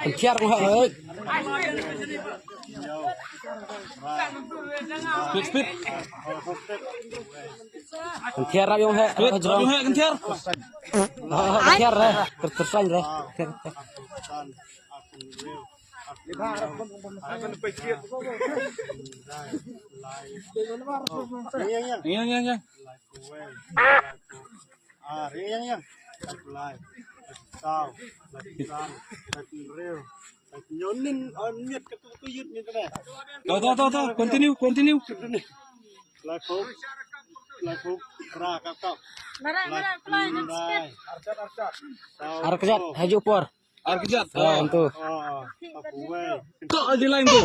Kenciar kok ơi. Speed. Kenciar apa yang hek? Jurang hek kenciar. Kenciar deh, terserang deh. Yang. Yang. Tao, nyonin niat ketuyut ni kan. Tahu. Continue. Laku rakap. Marah, play speed. Arkejat, haju por. Arkejat. Oh, itu. Kok di lain tuh.